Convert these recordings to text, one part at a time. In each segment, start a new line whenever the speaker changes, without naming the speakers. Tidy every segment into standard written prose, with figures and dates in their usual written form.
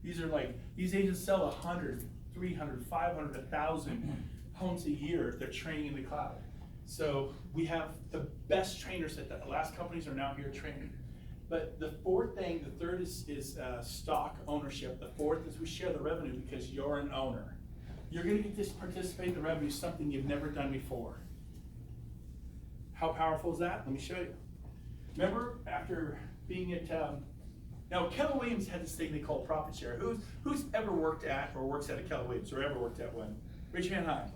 These agents sell 100, 300, 500, 1,000 homes a year. They're training in the cloud. So we have the best trainers at the last companies are now here training. But the third is stock ownership. The fourth is we share the revenue because you're an owner. You're gonna get to participate in the revenue, something you've never done before. How powerful is that? Let me show you. Remember after being at, now Keller Williams had this thing they call profit share. Who's ever worked at or works at a Keller Williams or ever worked at one? Raise your hand high.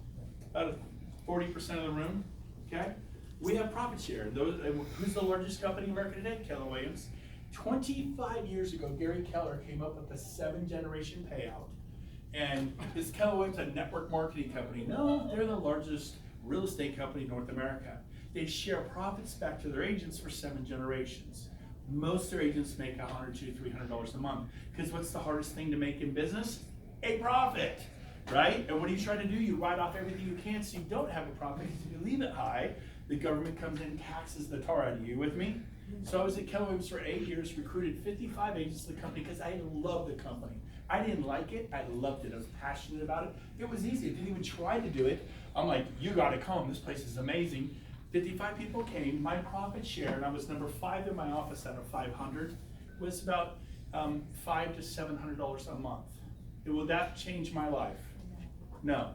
About 40% of the room, okay? We have profit share. Who's the largest company in America today? Keller Williams. 25 years ago, Gary Keller came up with a 7-generation payout. And is Keller Williams a network marketing company? No, they're the largest real estate company in North America. They share profits back to their agents for 7 generations. Most of their agents make $100, $200, $300 a month. Because what's the hardest thing to make in business? A profit, right? And what do you try to do? You write off everything you can so you don't have a profit. If you leave it high, the government comes in and taxes the tar out of you. You with me? So I was at Keller Williams for 8 years, recruited 55 agents to the company because I loved the company. I didn't like it, I loved it. I was passionate about it. It was easy, I didn't even try to do it. I'm like, you gotta come, this place is amazing. 55 people came, my profit share, and I was number 5 in my office out of 500, was about $500 to $700 a month. Will that change my life? No.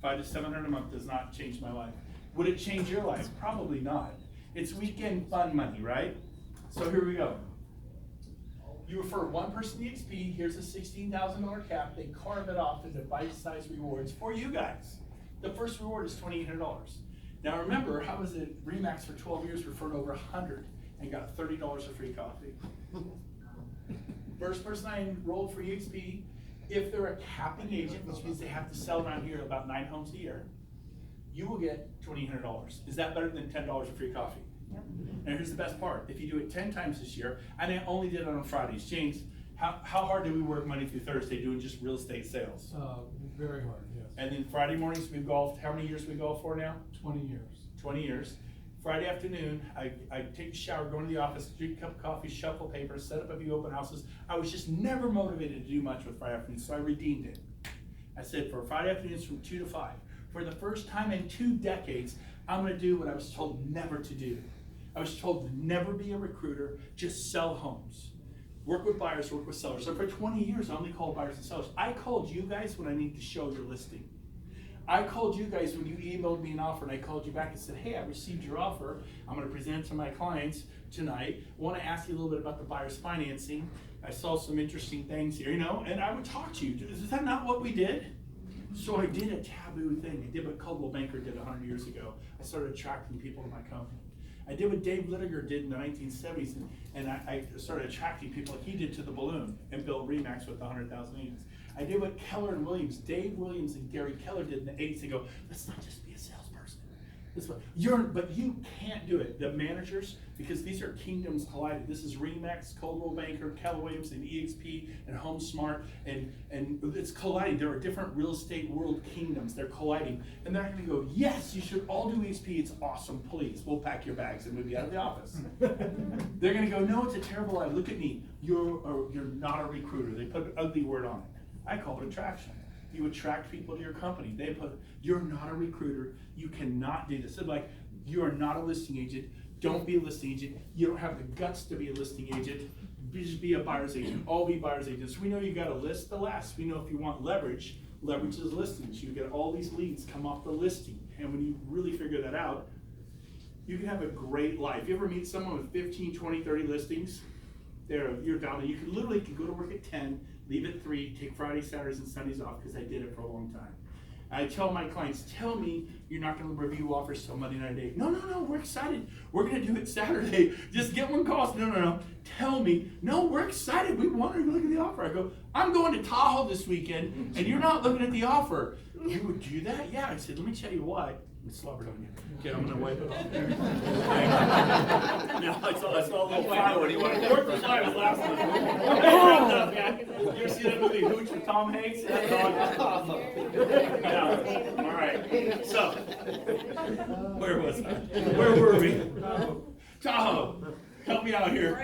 $500 to $700 a month does not change my life. Would it change your life? Probably not. It's weekend fun money, right? So here we go. You refer one person to eXp, here's a $16,000 cap, they carve it off into bite-sized rewards for you guys. The first reward is $2,800. Now remember, I was at RE/MAX for 12 years, referred over 100, and got $30 of free coffee. First person I enrolled for eXp, if they're a capping agent, which means they have to sell around here about 9 homes a year, you will get $2,800. Is that better than $10 of free coffee? Yep. And here's the best part. If you do it 10 times this year, and I only did it on Fridays. James, how hard do we work Monday through Thursday doing just real estate sales?
Very hard, yes.
And then Friday mornings we golfed. How many years we golf for now?
20 years.
20 years. Friday afternoon, I take a shower, go into the office, drink a cup of coffee, shuffle papers, set up a few open houses. I was just never motivated to do much with Friday afternoons, so I redeemed it. I said for Friday afternoons from 2 to 5. For the first time in 2 decades, I'm gonna do what I was told never to do. I was told to never be a recruiter, just sell homes. Work with buyers, work with sellers. So for 20 years, I only called buyers and sellers. I called you guys when I need to show your listing. I called you guys when you emailed me an offer, and I called you back and said, hey, I received your offer. I'm gonna present it to my clients tonight. I wanna ask you a little bit about the buyer's financing. I saw some interesting things here, and I would talk to you. Is that not what we did? So I did a taboo thing. I did what Coldwell Banker did 100 years ago. I started attracting people to my company. I did what Dave Littiger did in the 1970s, and I started attracting people like he did to the balloon and built RE/MAX with 100,000 agents. I did what Keller and Williams, Dave Williams and Gary Keller did in the 80s. They go, let's not just be a salesperson. But you can't do it. The managers, because these are kingdoms collided. This is RE/MAX, Coldwell Banker, Keller Williams, and eXp, and HomeSmart, and it's colliding. There are different real estate world kingdoms. They're colliding, and they're not going to go, yes, you should all do eXp. It's awesome. Please, we'll pack your bags and move you out of the office. They're going to go, no, it's a terrible idea. Look at me. You're not a recruiter. They put an ugly word on it. I call it attraction. You attract people to your company. They put, you're not a recruiter. You cannot do this. They're like, you are not a listing agent. Don't be a listing agent. You don't have the guts to be a listing agent. Just be a buyer's agent. All be buyer's agents. We know you got to list the last. We know if you want leverage, leverage is listings. You get all these leads come off the listing. And when you really figure that out, you can have a great life. You ever meet someone with 15, 20, 30 listings? You're down. You can literally go to work at 10, leave at 3, take Fridays, Saturdays, and Sundays off because I did it for a long time. I tell my clients, tell me you're not going to review offers till Monday night at 8. No, we're excited. We're going to do it Saturday. Just get one call. No. Tell me, no, we're excited. We want to look at the offer. I go, I'm going to Tahoe this weekend, and you're not looking at the offer. You would do that? Yeah. I said, let me tell you why. I slobbered on you. Okay, I'm going to wipe it off there. Now, I saw a little fire. What do you want to do? 4th of July was last night. You ever see that movie, Hooch with Tom Hanks? That's awesome. Yeah. All right. So, where was I? Where were we? Tahoe. Help me out here.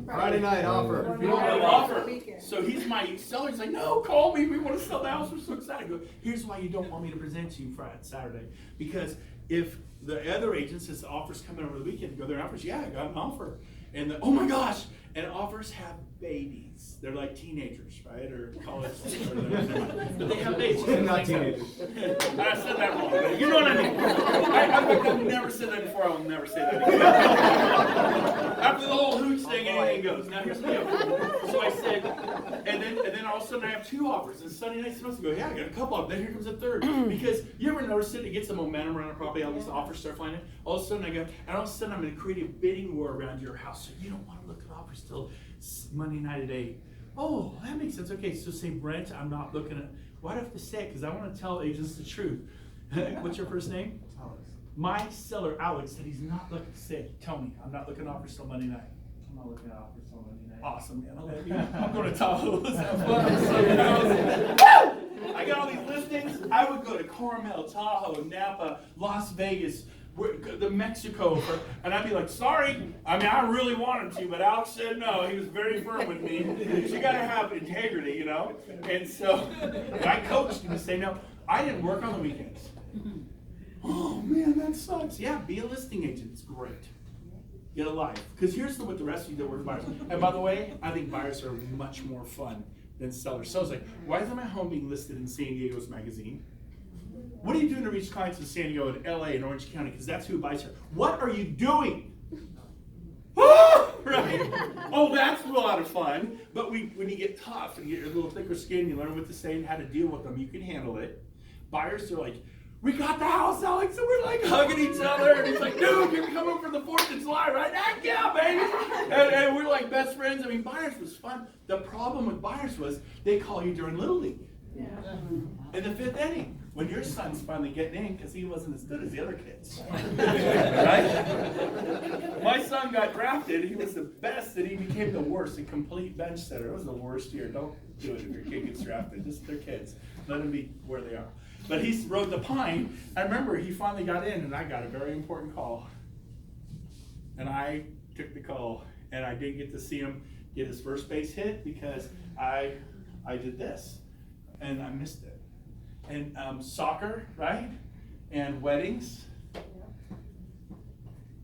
Friday night offer.
We don't have an offer. So he's my seller. He's like, no, call me. We want to sell the house. We're so excited. I go, here's why you don't want me to present to you Friday, Saturday. Because if the other agent says the offer's coming over the weekend, go there and offers, yeah, I got an offer. And oh my gosh, and offers have babies. They're like teenagers, right? Or college, but they have babies.
Not teenagers.
I said that wrong, but you know what I mean. I've never said that before. I will never say that again. After the whole hooch thing, anything goes. Now here's the deal. So I said, and then all of a sudden I have 2 offers. And Sunday night, I go, yeah, I got a couple of them. Then here comes a third. Because you ever notice it? It gets some momentum around a property. All these offers start flying in. All of a sudden I go, and all of a sudden I'm going to create a bidding war around your house. So you don't want to look at offers till Monday night at 8. Oh, that makes sense. Okay, so say Brent, I'm not looking at. Why do I have to say it? Because I want to tell agents the truth. What's your first name?
Alex.
My seller, Alex, said he's not looking to say, tell me, I'm not looking at offers till Monday night.
I'm not looking at offers till Monday night.
Awesome, man. I love you. I'm going to Tahoe. Let's have fun. I got all these listings. I would go to Carmel, Tahoe, Napa, Las Vegas, the Mexico, and I'd be like, sorry. I mean, I really wanted to, but Alex said no. He was very firm with me. You got to have integrity, you know? And so I coached him to say no. I didn't work on the weekends. Oh, man, that sucks. Yeah, be a listing agent. It's great. Get a life. Because here's what the rest of you that work buyers. And by the way, I think buyers are much more fun than sellers. So I was like, why isn't my home being listed in San Diego's magazine? What are you doing to reach clients in San Diego and LA and Orange County? Because that's who buys here. What are you doing? Right? Oh, that's a lot of fun. But when you get tough and you get a little thicker skin, you learn what to say and how to deal with them. You can handle it. Buyers are like, we got the house, Alex, and we're like hugging each other. And he's like, dude, you're coming for the 4th of July, right? Heck yeah, baby. And we're like best friends. I mean, buyers was fun. The problem with buyers was they call you during Little League. Yeah. In the 5th inning. When your son's finally getting in because he wasn't as good as the other kids. Right? My son got drafted. He was the best, and he became the worst, a complete bench setter. It was the worst year. Don't do it if your kid gets drafted. Just their kids. Let them be where they are. But he rode the pine. I remember he finally got in, and I got a very important call. And I took the call, and I didn't get to see him get his first base hit because I did this, and I missed it. And soccer, right? And weddings.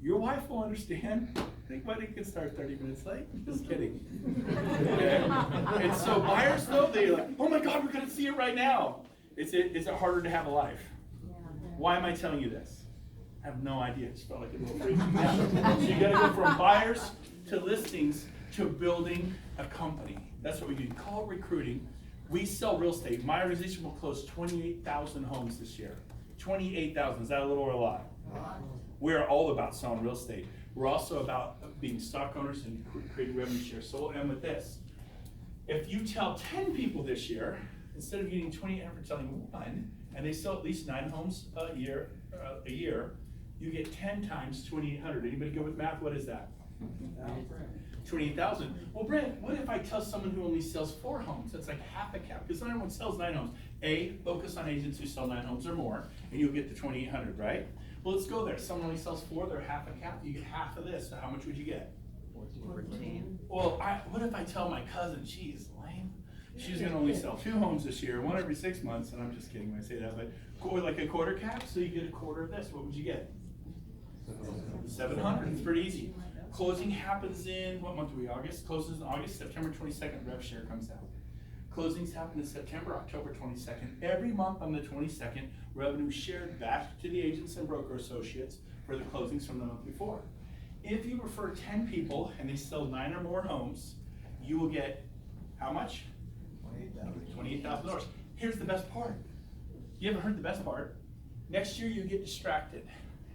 Your wife will understand. I think wedding can start 30 minutes late. Just kidding. Okay? And so buyers, though, they're like, oh my God, we're going to see it right now. Is it harder to have a life? Why am I telling you this? I have no idea. It just felt like a little freaky. So you got to go from buyers to listings to building a company. That's what we do. Call it recruiting. We sell real estate. My organization will close 28,000 homes this year. 28,000. Is that a little or a lot? We're all about selling real estate. We're also about being stock owners and creating revenue share. So we'll end with this. If you tell 10 people this year, instead of getting 28 for telling 1, and they sell at least 9 homes a year, you get 10 times 2,800. Anybody good with math? What is that? 28,000. Well, Brent, what if I tell someone who only sells 4 homes? That's like half a cap, because not everyone sells 9 homes. Focus on agents who sell 9 homes or more, and you'll get the 2,800, right? Well, let's go there. Someone only sells 4, they're half a cap. You get half of this. So how much would you get?
14.
Well, what if I tell my cousin, she's lame? She's going to only sell 2 homes this year, 1 every 6 months, and I'm just kidding when I say that, but like a quarter cap, so you get a quarter of this. What would you get? 700. It's pretty easy. Closing happens in, what month are we, August? Closes in August, September 22nd, rev share comes out. Closings happen in September, October 22nd. Every month on the 22nd, revenue shared back to the agents and broker associates for the closings from the month before. If you refer 10 people and they sell 9 or more homes, you will get how much? $28,000. Here's the best part. You haven't heard the best part. Next year you get distracted.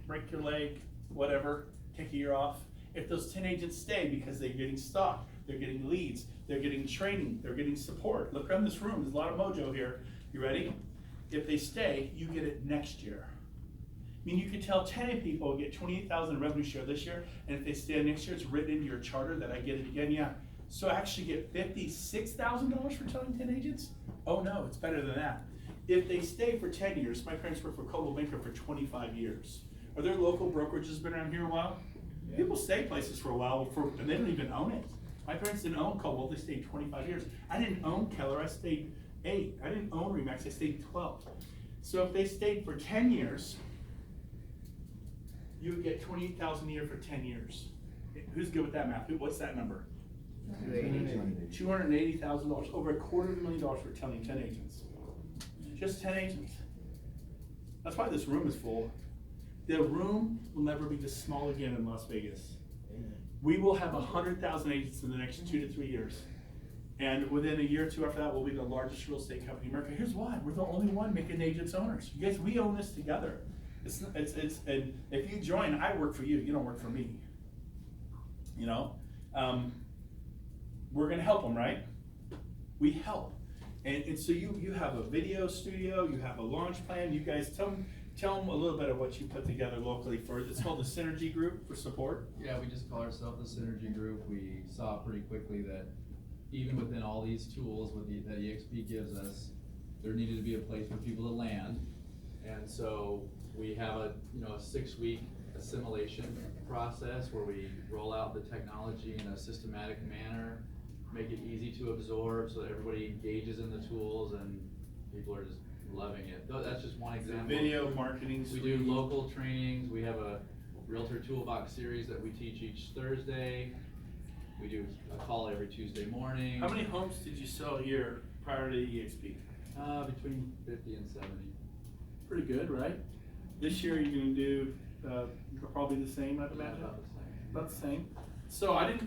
Break your leg, whatever, take a year off. If those 10 agents stay because they're getting stock, they're getting leads, they're getting training, they're getting support. Look around this room, there's a lot of mojo here. You ready? If they stay, you get it next year. I mean, you could tell 10 people get 28,000 revenue share this year, and if they stay next year, it's written into your charter that I get it again, yeah. So I actually get $56,000 for telling 10 agents? Oh no, it's better than that. If they stay for 10 years, my parents worked for Coldwell Banker for 25 years. Are there local brokerages been around here a while? People stay places for a while and they don't even own it. My parents didn't own Cobalt, they stayed 25 years. I didn't own Keller, I stayed 8. I didn't own Remax, I stayed 12. So if they stayed for 10 years, you would get $28,000 a year for 10 years. Who's good with that math? What's that number? $280,000, over $250,000 for 10 agents. Just 10 agents. That's why this room is full. The room will never be this small again in Las Vegas. We will have 100,000 agents in the next 2 to 3 years. And within a year or two after that, we'll be the largest real estate company in America. Here's why, we're the only one making agents owners. You guys, we own this together. And if you join, I work for you, you don't work for me. You know? We're gonna help them, right? We help. And so you have a video studio, you have a launch plan, you guys tell them a little bit of what you put together locally it's called the Synergy Group for support.
Yeah, we just call ourselves the Synergy Group. We saw pretty quickly that even within all these tools that eXp gives us, there needed to be a place for people to land. And so we have a 6-week assimilation process where we roll out the technology in a systematic manner, make it easy to absorb so that everybody engages in the tools and people are just loving it. That's just one example.
Video marketing.
We do local trainings. We have a Realtor Toolbox series that we teach each Thursday. We do a call every Tuesday morning.
How many homes did you sell a year prior to eXp?
Between 50 and 70.
Pretty good, right? This year you're gonna do probably the same, I'd imagine.
About the same.
About the same. So I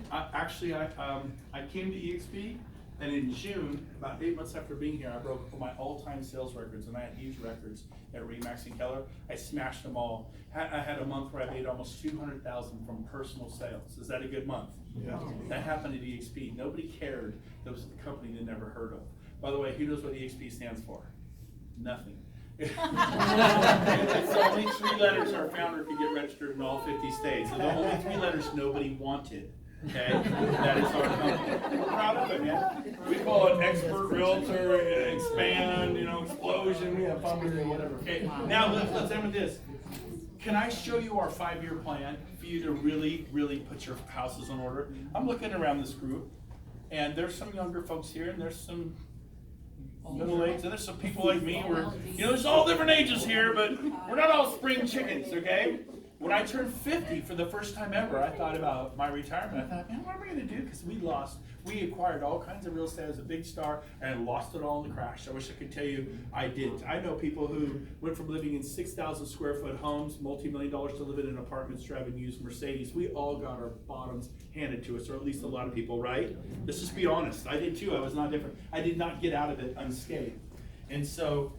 came to eXp, and in June, about 8 months after being here, I broke my all-time sales records, and I had huge records at Remax and Keller. I smashed them all. I had a month where I made almost $200,000 from personal sales. Is that a good month?
Yeah.
That happened at eXp. Nobody cared. That was a company they never heard of. By the way, who knows what eXp stands for? Nothing. It's only 3 letters our founder could get registered in all 50 states. So the only 3 letters nobody wanted. Okay, that is our company. We're proud of it, man. We call it Expert Realtor, Expand, Explosion. We have fun with it, whatever. Okay, now let's end with this. Can I show you our 5-year plan for you to really, really put your houses in order? I'm looking around this group, and there's some younger folks here, and there's some middle age, and there's some people like me where, there's all different ages here, but we're not all spring chickens, okay? When I turned 50 for the first time ever, I thought about my retirement. I thought, man, what am I gonna do? Because we acquired all kinds of real estate as a big star, and I lost it all in the crash. I wish I could tell you I didn't. I know people who went from living in 6,000 square foot homes, multi-million dollars, to living in apartments, driving used Mercedes. We all got our bottoms handed to us, or at least a lot of people, right? Let's just be honest. I did too. I was not different. I did not get out of it unscathed. And so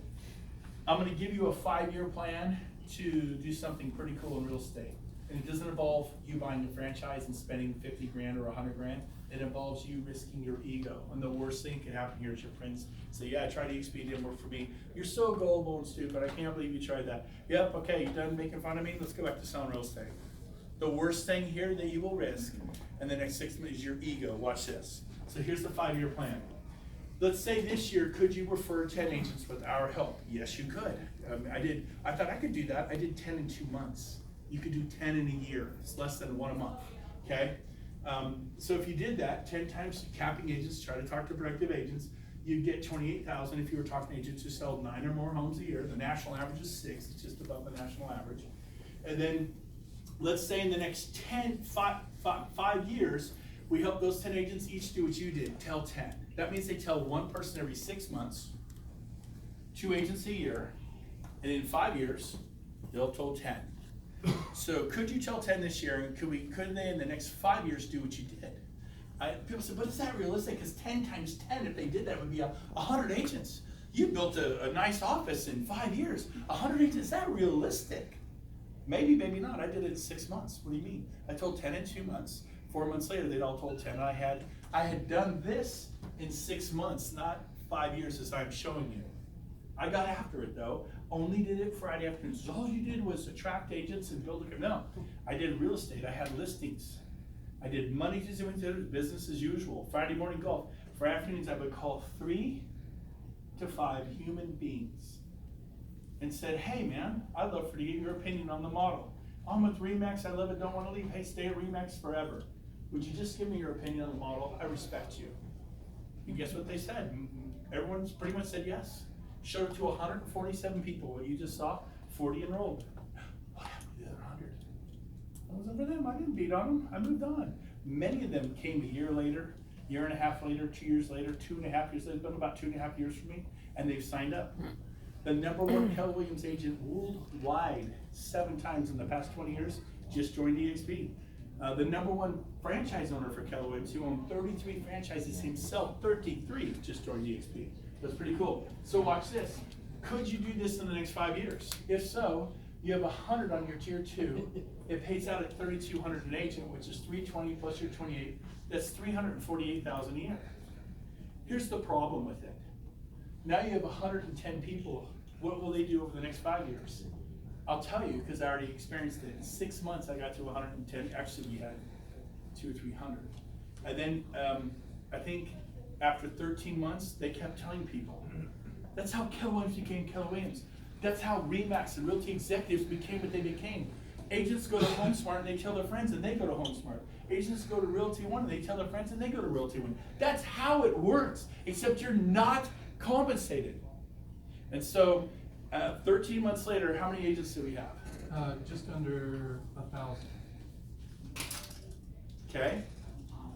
I'm gonna give you a 5-year plan to do something pretty cool in real estate. And it doesn't involve you buying a franchise and spending 50 grand or 100 grand. It involves you risking your ego. And the worst thing that could happen here is your friends say, yeah, I tried eXp, it didn't work for me. You're so gullible and stupid, I can't believe you tried that. Yep, okay, you done making fun of me? Let's go back to selling real estate. The worst thing here that you will risk in the next 6 months is your ego. Watch this. So here's the 5-year plan. Let's say this year, could you refer 10 agents with our help? Yes, you could. I thought I could do that. I did 10 in 2 months. You could do 10 in a year. It's less than 1 a month, okay? So if you did that, 10 times capping agents, try to talk to productive agents, you'd get 28,000 if you were talking to agents who sell 9 or more homes a year. The national average is 6, it's just above the national average. And then let's say in the next 5 years, we help those 10 agents each do what you did, tell 10. That means they tell 1 person every 6 months, 2 agents a year, and in 5 years, they'll tell 10. So could you tell 10 this year, and could they in the next 5 years do what you did? People say, but is that realistic? Because 10 times 10, if they did that, would be 100 agents. You built a nice office in 5 years. 100 agents, is that realistic? Maybe, maybe not. I did it in 6 months. What do you mean? I told 10 in 2 months. 4 months later, they'd all told 10. I had done this in 6 months, not 5 years as I'm showing you. I got after it though. Only did it Friday afternoons. So all you did was attract agents and build a, no. I did real estate. I had listings. I did money to do business as usual. Friday morning golf. For afternoons, I would call 3 to 5 human beings and said, hey man, I'd love for you to get your opinion on the model. I'm with Remax, I love it, don't wanna leave, hey, stay at Remax forever. Would you just give me your opinion on the model? I respect you. And guess what they said? Everyone's pretty much said yes. Showed it to 147 people, what you just saw, 40 enrolled. What happened to the other 100? I was over them, I didn't beat on them, I moved on. Many of them came a year later, year and a half later, 2 years later, 2.5 years later, it's been about 2.5 years for me, and they've signed up. The #1 Keller Williams agent worldwide 7 times in the past 20 years just joined eXp. The #1 franchise owner for Keller Williams, who owned 33 franchises himself, 33 just joined eXp. That's pretty cool. So watch this. Could you do this in the next 5 years? If so, you have 100 on your tier 2. It pays out at $3,200 an agent, which is $320 plus your 28. That's $348,000 a year. Here's the problem with it. Now you have 110 people. What will they do over the next 5 years? I'll tell you, because I already experienced it. In 6 months, I got to 110. Actually, we had 200 or 300. And then I think after 13 months, they kept telling people. That's how Keller Williams became Keller Williams. That's how Remax and Realty Executives became what they became. Agents go to HomeSmart and they tell their friends and they go to HomeSmart. Agents go to Realty One and they tell their friends and they go to Realty One. That's how it works, except you're not compensated. And so 13 months later, how many agents do we have?
Just under 1,000.
Okay.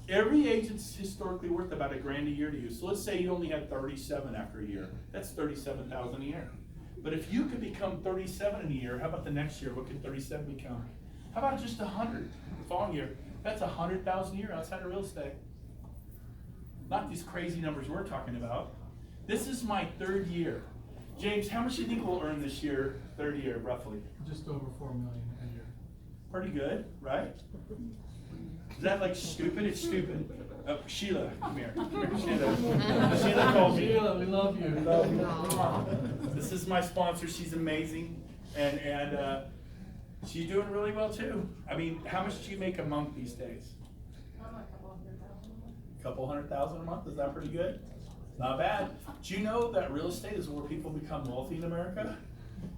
Every agent's historically worth about $1,000 a year to you. So let's say you only had 37 after a year. That's $37,000 a year. But if you could become 37 in a year, how about the next year? What could 37 become? How about just 100 the following year? That's 100,000 a year outside of real estate. Not these crazy numbers we're talking about. This is my 3rd year. James, how much do you think we'll earn this year, 3rd year, roughly?
Just over $4 million a year.
Pretty good, right? Is that like stupid? It's stupid. Sheila, come here. Come here, Sheila. Sheila called me.
Sheila, we love you.
This is my sponsor. She's amazing, and she's doing really well too. I mean, how much do you make a month these days? A couple $100,000 a month. Is that pretty good? Not bad. Do you know that real estate is where people become wealthy in America?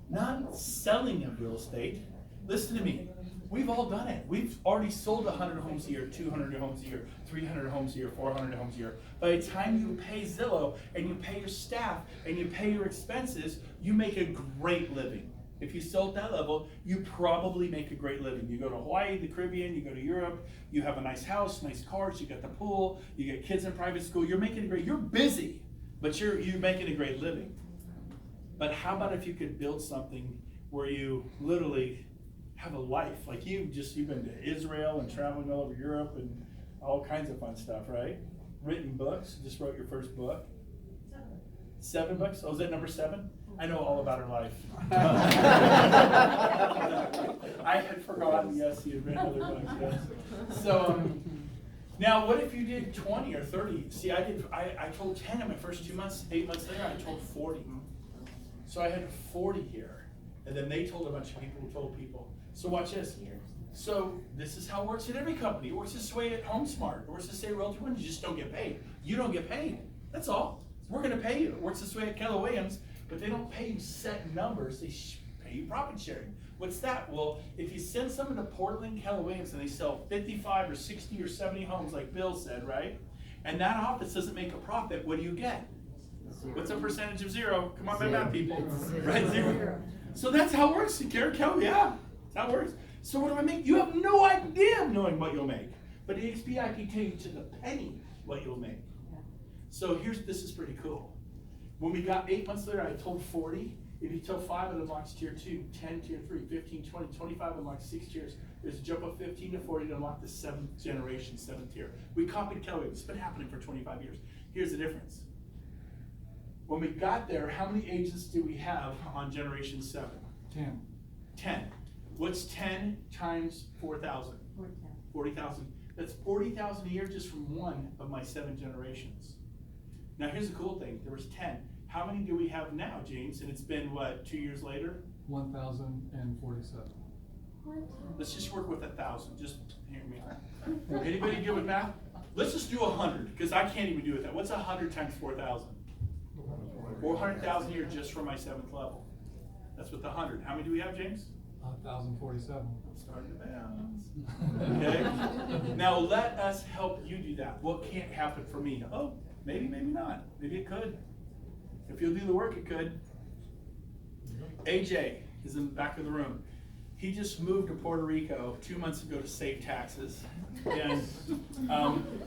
Not selling of real estate. Listen to me. We've all done it. We've already sold 100 homes a year, 200 homes a year, 300 homes a year, 400 homes a year. By the time you pay Zillow and you pay your staff and you pay your expenses, you make a great living. If you sell at that level, you probably make a great living. You go to Hawaii, the Caribbean, you go to Europe, you have a nice house, nice cars, you got the pool, you get kids in private school, you're making a great, you're busy, but you're making a great living. But how about if you could build something where you literally have a life? Like you've been to Israel and traveling all over Europe and all kinds of fun stuff, right? Written books, just wrote your first book. 7 books? Oh, is that number 7? I know all about her life. I had forgotten, yes, you had written other books, yes. So, now what if you did 20 or 30? See, I told 10 in my first 2 months. 8 months later, I told 40. So I had 40 here. And then they told a bunch of people who told people. So watch this. So this is how it works at every company. It works this way at HomeSmart. It works this way at Realty One. You just don't get paid. You don't get paid. That's all. We're going to pay you. It works this way at Keller Williams, but they don't pay you set numbers. They pay you profit sharing. What's that? Well, if you send someone to Portland, Keller Williams, and they sell 55 or 60 or 70 homes, like Bill said, right? And that office doesn't make a profit, what do you get? What's a percentage of 0? Come on, my math people. Right, 0. So that's how it works. Keller, yeah, that's how it works. So what do I make? You have no idea of knowing what you'll make. But eXp, I can tell you to the penny what you'll make. So this is pretty cool. When we got 8 months later, I told 40. If you tell 5, it unlocks tier 2, 10 tier 3, 15, 20, 25 unlocks 6 tiers. There's a jump of 15 to 40 to unlock the 7th generation, 7th tier. We copied Keller. It's been happening for 25 years. Here's the difference. When we got there, how many agents do we have on generation 7?
10.
10. What's 10 times 4,000? 40,000. That's 40,000 a year just from one of my 7 generations. Now here's the cool thing. There was 10. How many do we have now, James? And it's been what, 2 years later?
1,047.
Let's just work with 1,000. Just hear me out. Anybody good with math? Let's just do 100 because I can't even do it that. What's 100 times 4,000? 400,000 a year just for my 7th level. That's what the 100. How many do we have, James?
1,047.
Starting to bounce. Okay? Now let us help you do that. What can't happen for me? Oh, maybe, maybe not. Maybe it could. If you'll do the work, it could. AJ is in the back of the room. He just moved to Puerto Rico 2 months ago to save taxes. And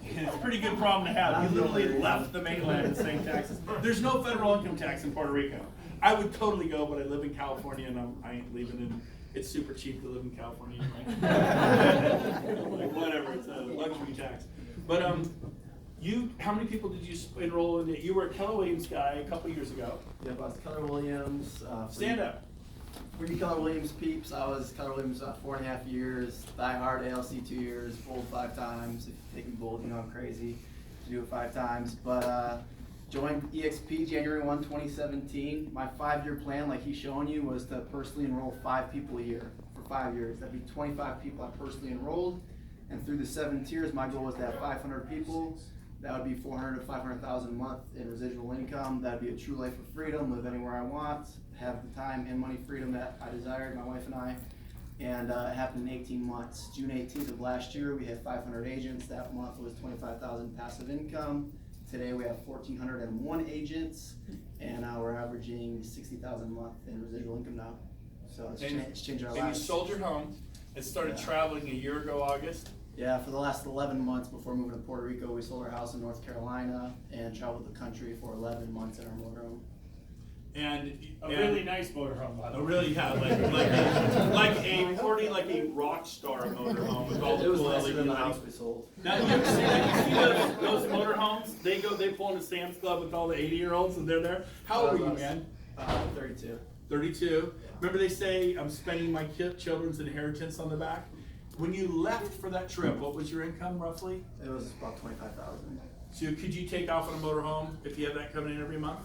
it's a pretty good problem to have. He literally left the mainland to save taxes. There's no federal income tax in Puerto Rico. I would totally go, but I live in California and I ain't leaving, and it's super cheap to live in California anyway. Like whatever, it's a luxury tax. But how many people did you enroll in? You were a Keller Williams guy a couple years ago.
Yeah, I was Keller Williams.
Stand up.
For you Keller Williams peeps, I was Keller Williams 4.5 years, diehard ALC 2 years, bold 5 times. If you take me bold, you know I'm crazy to do it 5 times. But joined eXp January 1, 2017. My 5-year plan, like he's showing you, was to personally enroll 5 people a year for 5 years. That'd be 25 people I personally enrolled. And through the 7 tiers, my goal was to have 500 people. That would be 400 to 500,000 a month in residual income. That'd be a true life of freedom, live anywhere I want, have the time and money freedom that I desired, my wife and I. And it happened in 18 months. June 18th of last year, we had 500 agents. That month was 25,000 passive income. Today we have 1,401 agents, and we're averaging 60,000 a month in residual income now. So it's changed our lives.
And you sold your home and started traveling a year ago, August.
Yeah, for the last 11 months before moving to Puerto Rico, we sold our house in North Carolina and traveled the country for 11 months in our motorhome.
And
A really nice motorhome, by the
a
way.
really like a rock star motorhome with all the
It was
cool
nicer
LED
than the
lighting.
house we sold.
Now you see those motorhomes? They pull into Sam's Club with all the 80-year-olds and they're there. How old are you, man?
32.
32. Remember they say I'm spending my children's inheritance on the back. When you left for that trip, what was your income roughly?
It was about 25,000.
So could you take off on a motorhome if you have that coming in every month?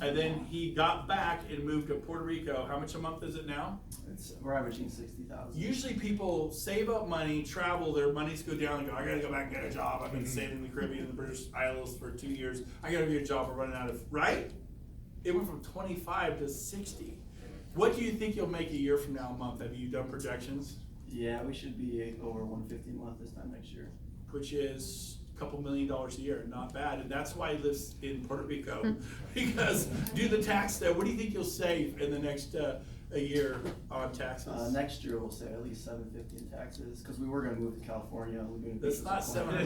And then he got back and moved to Puerto Rico. How much a month is it now?
We're averaging 60,000.
Usually people save up money, travel, their monies go down and go, I gotta go back and get a job. I've been saving in the Caribbean and the British Isles for 2 years. I gotta get a job, we're running out of, right? It went from 25 to 60. What do you think you'll make a year from now a month? Have you done projections?
Yeah, we should be over 150 a month this time next year.
Which is a couple $1 million a year, not bad. And that's why he lives in Puerto Rico. Because do the tax there. What do you think you'll save in the next a year on taxes?
Next year we'll save at least $750 in taxes because we were going to move to California.
That's not $750.